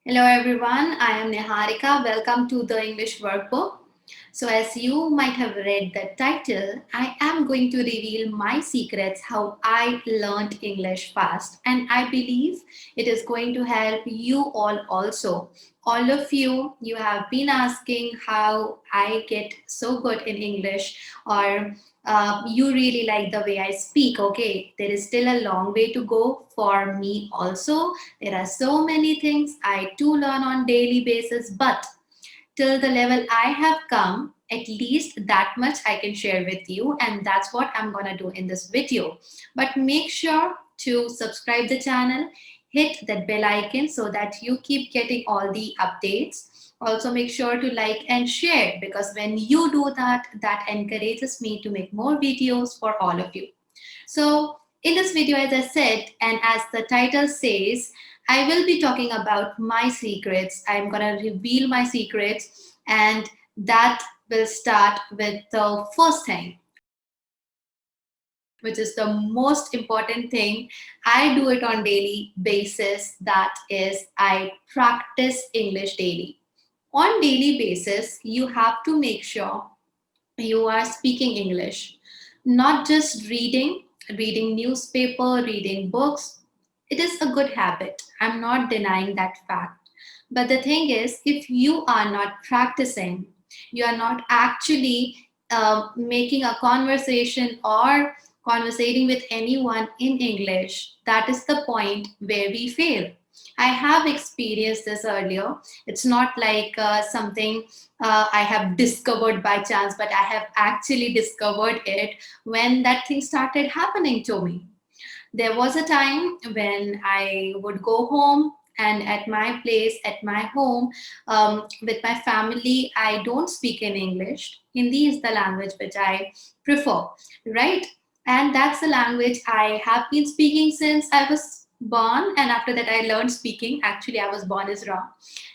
Hello everyone, I am Niharika. Welcome to the English workbook. So, as you might have read the title, I am going to reveal my secrets how I learned English fast, and I believe it is going to help you all also. All of you, you have been asking how I get so good in English, or you really like the way I speak. Okay, there is still a long way to go for me also. There are so many things I do learn on daily basis, but till the level I have come, at least that much I can share with you, and that's what I'm gonna do in this video. But make sure to subscribe the channel, hit that bell icon so that you keep getting all the updates. Also, make sure to like and share because when you do that, that encourages me to make more videos for all of you. So, in this video, as I said, and as the title says, I will be talking about my secrets. I'm going to reveal my secrets, and that will start with the first thing, which is the most important thing. I do it on daily basis. That is, I practice English daily. On daily basis, you have to make sure you are speaking English, not just reading newspaper, reading books. It is a good habit. I'm not denying that fact. But the thing is, if you are not practicing, you are not actually making a conversation or conversating with anyone in English, that is the point where we fail. I have experienced this earlier. It's not like something I have discovered by chance, but I have actually discovered it when that thing started happening to me. There was a time when I would go home, and at my place, at my home, with my family, I don't speak in English. Hindi is the language which I prefer, right? And that's the language I have been speaking since I was born. And after that, I learned speaking. Actually, I was born is wrong.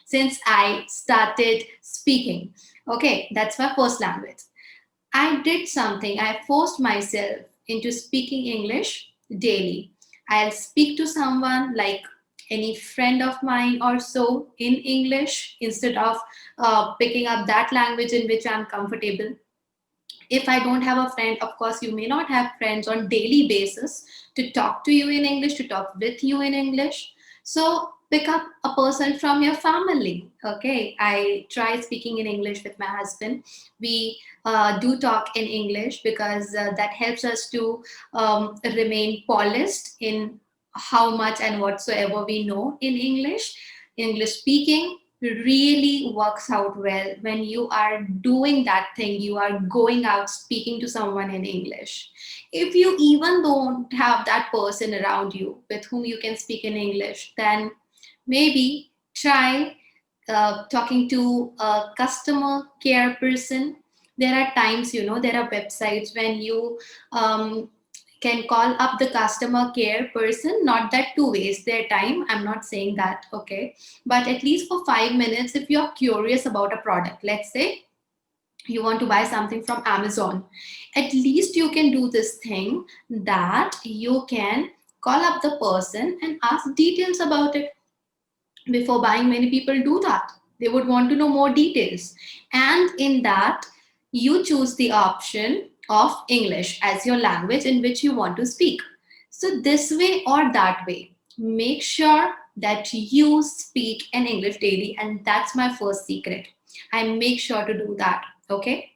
Since I started speaking. Okay, that's my first language. I did something. I forced myself into speaking English daily. I'll speak to someone like any friend of mine or so in English instead of picking up that language in which I'm comfortable. If I don't have a friend, of course, you may not have friends on daily basis to talk to you in English, to talk with you in English. So pick up a person from your family. Okay, I try speaking in English with my husband. We do talk in English because that helps us to remain polished in how much and whatsoever we know in English. English speaking really works out well when you are doing that thing. You are going out speaking to someone in English. If you even don't have that person around you with whom you can speak in English, then maybe try talking to a customer care person. There are times, there are websites when you can call up the customer care person, not that to waste their time. I'm not saying that, okay? But at least for 5 minutes, if you're curious about a product, let's say you want to buy something from Amazon, at least you can do this thing that you can call up the person and ask details about it before buying. Many people do that. They would want to know more details, and in that you choose the option of English as your language in which you want to speak. So this way or that way, make sure that you speak in English daily, and that's my first secret. I make sure to do that. Okay,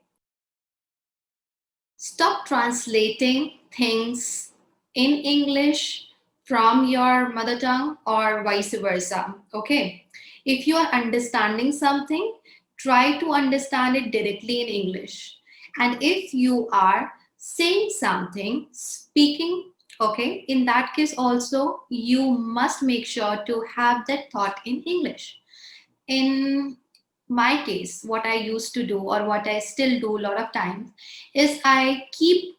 stop translating things in English from your mother tongue or vice versa. Okay. If you are understanding something, try to understand it directly in English. And if you are saying something, speaking, okay, in that case also, you must make sure to have that thought in English. In my case, what I used to do or what I still do a lot of times is I keep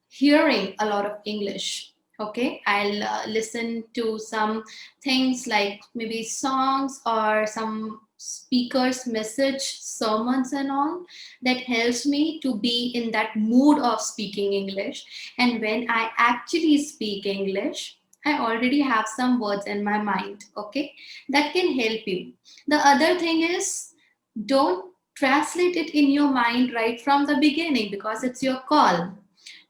hearing a lot of English. Okay, I'll listen to some things like maybe songs or some speakers message sermons and all. That helps me to be in that mood of speaking English. And when I actually speak English, I already have some words in my mind, okay, that can help you. The other thing is, don't translate it in your mind right from the beginning because it's your call.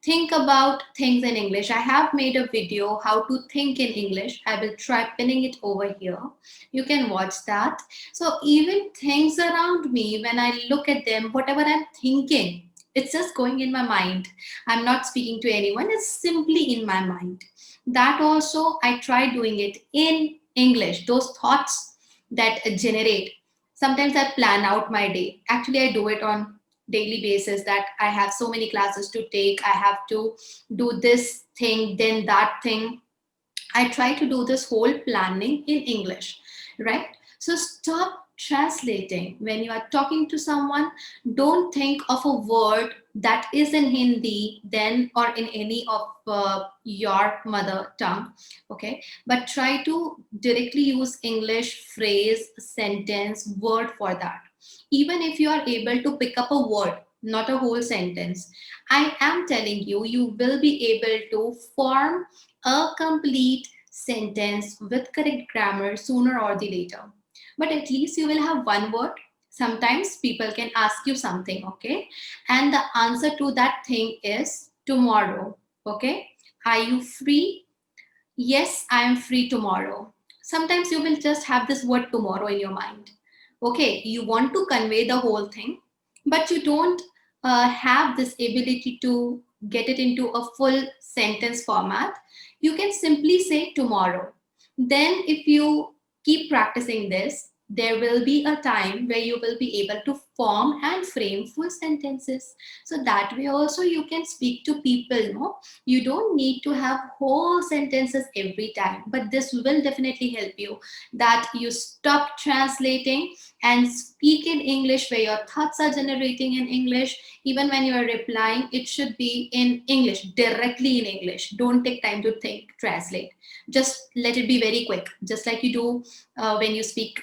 Think about things in English. I have made a video how to think in English. I will try pinning it over here. You can watch that. So even things around me, when I look at them, whatever I'm thinking, it's just going in my mind. I'm not speaking to anyone, it's simply in my mind. That also I try doing it in English. Those thoughts that generate. Sometimes I plan out my day. Actually, I do it on daily basis that I have so many classes to take. I have to do this thing, then that thing. I try to do this whole planning in English, right? So stop translating. When you are talking to someone, don't think of a word that is in Hindi, then or in any of your mother tongue, okay? But try to directly use English phrase, sentence, word for that. Even if you are able to pick up a word, not a whole sentence, I am telling you, you will be able to form a complete sentence with correct grammar sooner or the later. But at least you will have one word. Sometimes people can ask you something, okay? And the answer to that thing is tomorrow, okay? Are you free? Yes, I am free tomorrow. Sometimes you will just have this word tomorrow in your mind. Okay, you want to convey the whole thing, but you don't have this ability to get it into a full sentence format. You can simply say tomorrow. Then, if you keep practicing this, there will be a time where you will be able to form and frame full sentences. So that way also you can speak to people, no? You don't need to have whole sentences every time, but this will definitely help you that you stop translating and speak in English where your thoughts are generating in English. Even when you are replying, it should be in English, directly in English. Don't take time to think, translate. Just let it be very quick, just like you do when you speak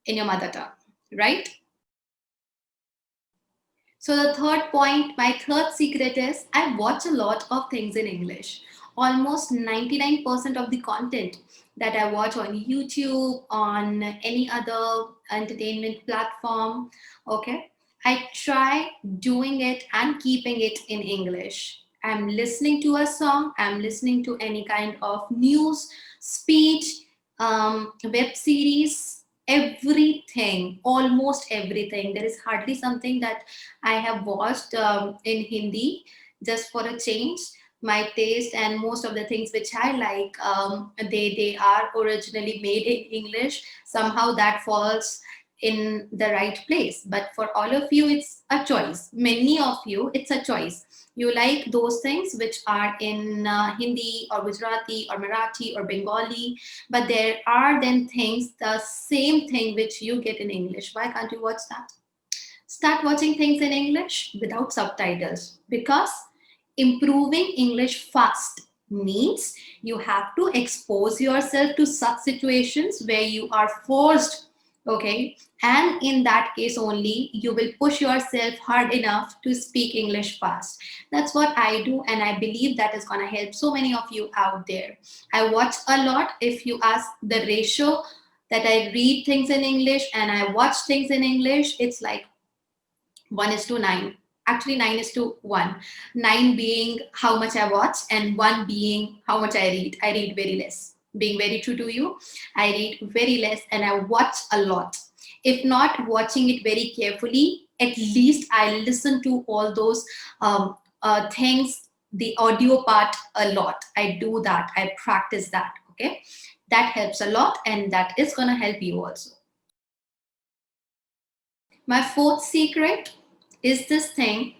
in your mother tongue, right? So the third point, my third secret is I watch a lot of things in English. Almost 99% of the content that I watch on YouTube, on any other entertainment platform, okay, I try doing it and keeping it in English. I'm listening to a song, I'm listening to any kind of news, speech, web series, everything, almost everything. There is hardly something that I have watched in Hindi just for a change. My taste and most of the things which I like, they are originally made in English. Somehow that falls in the right place. But for all of you, it's a choice. Many of you, it's a choice. You like those things which are in Hindi or Gujarati or Marathi or Bengali, but there are then things, the same thing which you get in English. Why can't you watch that? Start watching things in English without subtitles because improving English fast means you have to expose yourself to such situations where you are forced, okay, and in that case only you will push yourself hard enough to speak English fast. That's what I do, and I believe that is going to help so many of you out there. I watch a lot. If you ask the ratio that I read things in English and I watch things in English, it's like 1 is to 9. Actually, 9 is to 1. 9 being how much I watch, and 1 being how much I read. I read very less. Being very true to you, I read very less and I watch a lot. If not watching it very carefully, at least I listen to all those things, the audio part a lot. I do that. I practice that. Okay. That helps a lot, and that is going to help you also. My fourth secret is this thing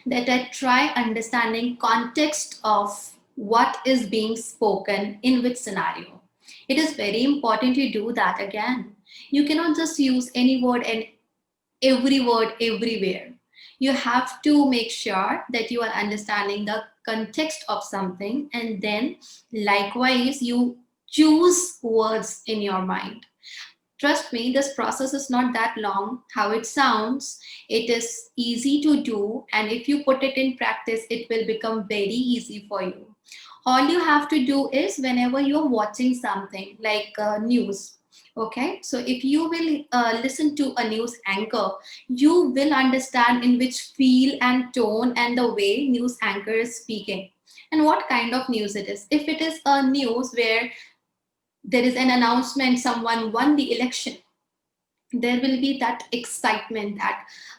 that I try understanding context of what is being spoken in which scenario. It is very important to do that again. You cannot just use any word and every word everywhere. You have to make sure that you are understanding the context of something, and then likewise you choose words in your mind. Trust me, this process is not that long. How it sounds, it is easy to do, and if you put it in practice, it will become very easy for you. All you have to do is whenever you're watching something like news, okay, so if you will listen to a news anchor, you will understand in which feel and tone and the way news anchor is speaking and what kind of news it is. If it is a news where there is an announcement someone won the election, there will be that excitement,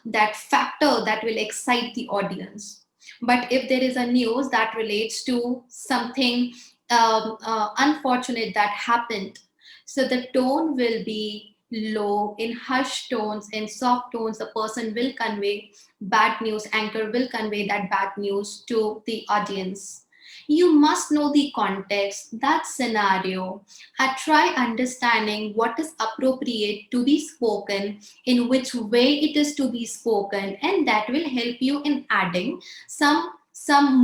that factor that will excite the audience. But if there is a news that relates to something unfortunate that happened, so the tone will be low, in hushed tones, in soft tones. The person will convey bad news, anchor will convey that bad news to the audience. You must know the context, that scenario, try understanding what is appropriate to be spoken, in which way it is to be spoken, and that will help you in adding some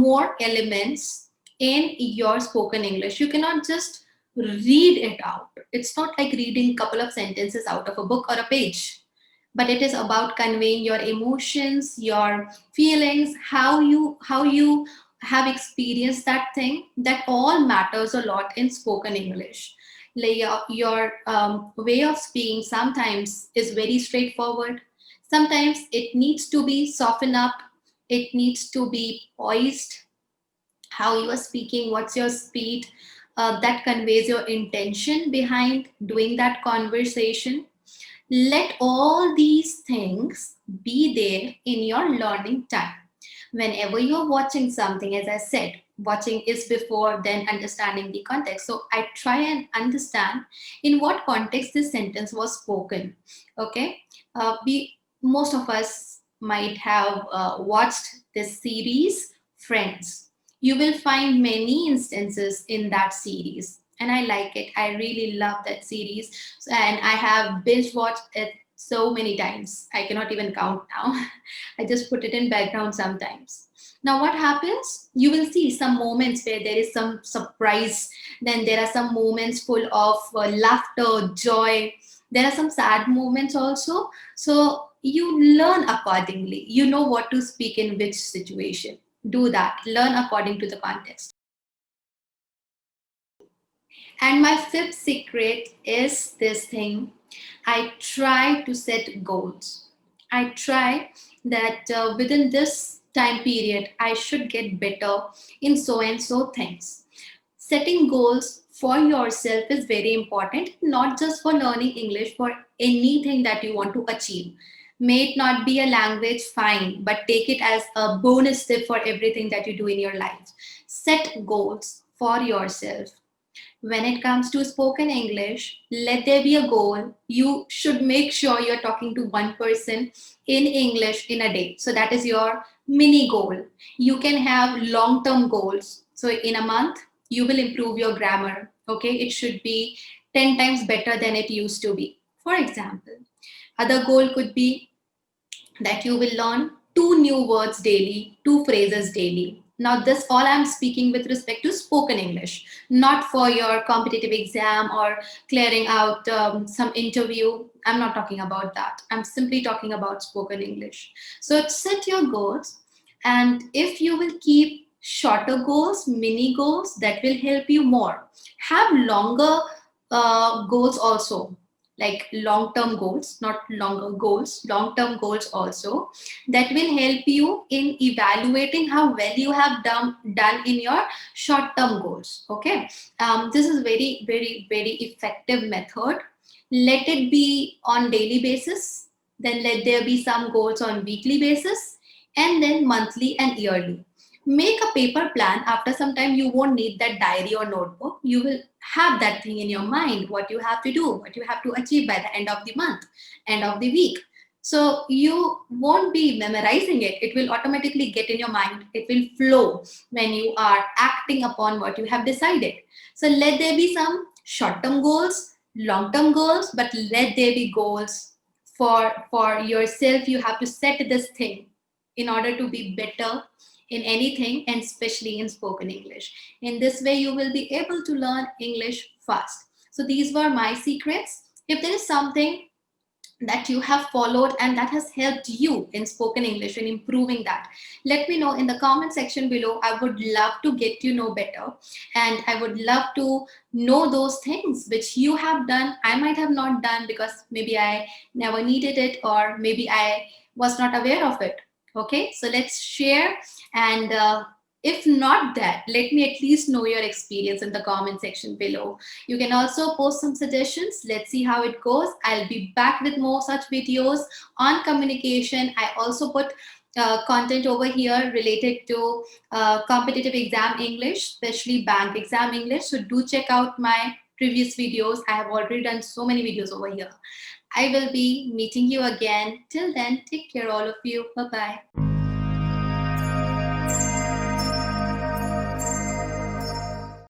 more elements in your spoken English. You cannot just read it out. It's not like reading a couple of sentences out of a book or a page, but it is about conveying your emotions, your feelings, how you have experienced that thing. That all matters a lot in spoken English. Like your way of speaking sometimes is very straightforward, sometimes it needs to be softened up, it needs to be poised. How you are speaking, what's your speed, that conveys your intention behind doing that conversation. Let all these things be there in your learning time. Whenever you're watching something, as I said, watching is before then understanding the context. So I try and understand in what context this sentence was spoken. Okay, we most of us might have watched this series, Friends. You will find many instances in that series, and I like it. I really love that series, and I have binge watched it so many times. I cannot even count now. I just put it in background sometimes. Now, what happens? You will see some moments where there is some surprise. Then there are some moments full of laughter, joy. There are some sad moments also. So you learn accordingly. You know what to speak in which situation. Do that. Learn according to the context. And my fifth secret is this thing. I try to set goals. I try that within this time period, I should get better in so and so things. Setting goals for yourself is very important, not just for learning English, for anything that you want to achieve. May it not be a language, fine, but take it as a bonus tip for everything that you do in your life. Set goals for yourself. When it comes to spoken English, let there be a goal. You should make sure you're talking to one person in English in a day. So that is your mini goal. You can have long term goals. So in a month, you will improve your grammar. Okay, it should be 10 times better than it used to be. For example, other goal could be that you will learn two new words daily, two phrases daily. Now, this all I'm speaking with respect to spoken English, not for your competitive exam or clearing out some interview. I'm not talking about that. I'm simply talking about spoken English. So, set your goals, and if you will keep shorter goals, mini goals, that will help you more. Have longer goals also, like long term goals, not longer goals, long term goals also, that will help you in evaluating how well you have done in your short term goals. Okay, this is very, very, very effective method. Let it be on daily basis, then let there be some goals on weekly basis, and then monthly and yearly. Make a paper plan. After some time, you won't need that diary or notebook. You will have that thing in your mind, what you have to do, what you have to achieve by the end of the month, end of the week. So you won't be memorizing it. It will automatically get in your mind. It will flow when you are acting upon what you have decided. So let there be some short term goals, long term goals, but let there be goals for yourself. You have to set this thing in order to be better in anything, and especially in spoken English. In this way, you will be able to learn English fast. So these were my secrets. If there is something that you have followed and that has helped you in spoken English and improving that. Let me know in the comment section below. I would love to get to know better, and I would love to know those things which you have done. I might have not done because maybe I never needed it, or maybe I was not aware of it. Okay, so let's share. And if not that, let me at least know your experience in the comment section below. You can also post some suggestions. Let's see how it goes. I'll be back with more such videos on communication. I also put content over here related to competitive exam English, especially bank exam English. So do check out my previous videos. I have already done so many videos over here. I will be meeting you again. Till then, take care, all of you. Bye bye.